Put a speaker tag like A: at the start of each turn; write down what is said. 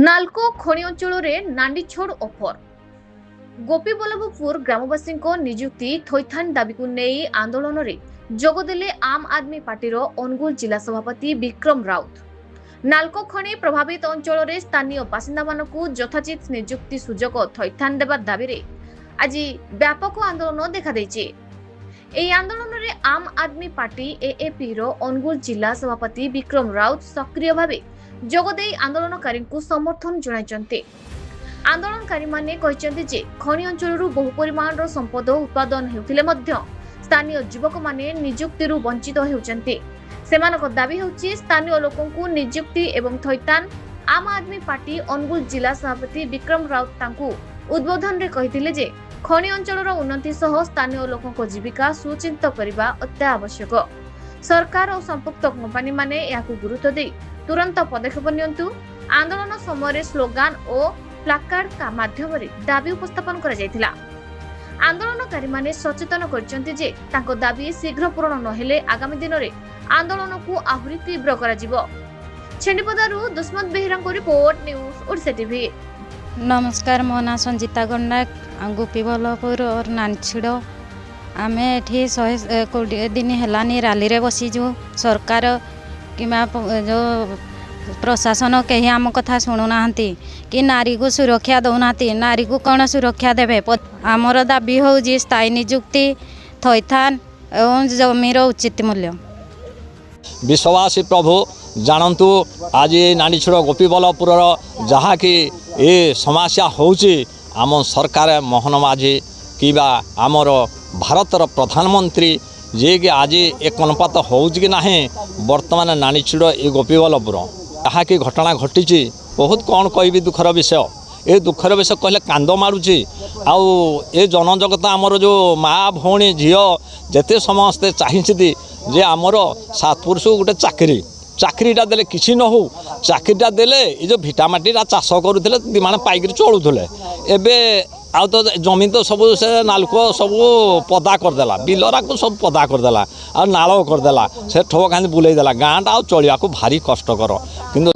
A: नालको खଣି ଅଞ୍ଚଳରେ ନାଣ୍ଡିଛୋଡ଼ ଅଫର ଗୋପୀବଲ୍ଲଭପୁର ଗ୍ରାମବାସୀଙ୍କ ନିଯୁକ୍ତି ଥଇଥାନ ଦାବିକୁ ନେଇ ଆନ୍ଦୋଳନରେ ଯୋଗଦେଲେ ଆମ୍ ଆଦମୀ ପାର୍ଟିର ଅନୁଗୁଳ ଜିଲ୍ଲା ସଭାପତି ବିକ୍ରମ ରାଉତ। ନାଲକୋ ଖଣି ପ୍ରଭାବିତ ଅଞ୍ଚଳରେ ସ୍ଥାନୀୟ ବାସିନ୍ଦାମାନଙ୍କୁ ଯଥାଚିତ ନିଯୁକ୍ତି ସୁଯୋଗ ଥଇଥାନ ଦେବା ଦାବିରେ ଆଜି ବ୍ୟାପକ ଆନ୍ଦୋଳନ ଦେଖାଦେଇଛି। ଏହି ଆନ୍ଦୋଳନରେ ଆମ୍ ଆଦମୀ ପାର୍ଟି ଏଏପିର ଅନୁଗୁଳ ଜିଲ୍ଲା ସଭାପତି ବିକ୍ରମ ରାଉତ ସକ୍ରିୟ ଭାବେ ଯୋଗଦେଇ ଆନ୍ଦୋଳନକାରୀଙ୍କୁ ସମର୍ଥନ ଜଣାଇଛନ୍ତି। ଆନ୍ଦୋଳନକାରୀ ମାନେ କହିଛନ୍ତି ଯେ ଖଣି ଅଞ୍ଚଳରୁ ବହୁ ପରିମାଣର ସମ୍ପଦ ଉତ୍ପାଦନ ହେଉଥିଲେ ମଧ୍ୟ ସ୍ଥାନୀୟ ଯୁବକମାନେ ନିଯୁକ୍ତିରୁ ବଞ୍ଚିତ ହେଉଛନ୍ତି। ସେମାନଙ୍କ ଦାବି ହେଉଛି ସ୍ଥାନୀୟ ଲୋକଙ୍କୁ ନିଯୁକ୍ତି ଏବଂ ଥଇଥାନ। ଆମ୍ ଆଦମୀ ପାର୍ଟି ଅନୁଗୁଳ ଜିଲ୍ଲା ସଭାପତି ବିକ୍ରମ ରାଉତ ତାଙ୍କୁ ଉଦ୍ବୋଧନରେ କହିଥିଲେ ଯେ ଖଣି ଅଞ୍ଚଳର ଉନ୍ନତି ସହ ସ୍ଥାନୀୟ ଲୋକଙ୍କ ଜୀବିକା ସୁଚିନ୍ତିତ କରିବା ଅତ୍ୟାବଶ୍ୟକ। ସରକାର ଓ ସମ୍ପୃକ୍ତ କମ୍ପାନୀ ମାନେ ଏହାକୁ ଗୁରୁତ୍ୱ ଦେଇ तुरंत पदक्षेप नियंतु। आंदोलन समय स्लोगान और प्लाकार्ड माध्यम दाबी उपस्थापन करा जायतिला। आंदोलनकारी माने सचेतन करछन्ति जे तांको दाबी शीघ्र पूर्ण नहेले आगामी दिन में आंदोलन को आहुरी तीव्र करा जिवो। छेंडीपदारु दुष्मत बेहरांको रिपोर्ट न्यूज ओडिशा टीवी।
B: नमस्कार, मो ना संजीता गन्नाक गोपीबल्लभपुर और नानछिड़ो आमे एठी 120 दिन हेलानी रैली रे बसीजु। सरकार किमा जो प्रशासन कहीं आम कथा शुणुना कि नारी को सुरक्षा दौना, नारी को कौन सुरक्षा देवे। आमर दाबी हूँ स्थायी निजुक्ति थैथान एवं जमीर उचित मूल्य।
C: विश्वासी प्रभु जानतु आज नानीछोड़ गोपीबल्लभपुर जहाँ कि ये समस्या होची आम सरकार मोहन माझी कि आमर भारतर प्रधानमंत्री जे कि आज एक अनुपात हो कि ना बर्तमान नानीछिड़ ये गोपीबल्लभपुर जहाँ कि घटना घटी बहुत कौन कह दुखर विषय। ये दुखर विषय कहले कांद मारुची। आउ ये जनजगत आमर जो माँ भौणी झील जेते समस्ते चाहिए जे आमर 7 पुरुष गोटे चाकरीटा देले किसी न हो चाकरीटा देले ये जो भिटामाटीटा चाष करुले माने पाइक चलुले। एबे आउ तो जमी तो सब से नालको सब पदा करदेला, बिलरा को सब पदा करदेला, आ नाल करदेला, से ठोक खानी बुलेदेला। गाँटा आ चलिया भारी कष्टकर। किंतु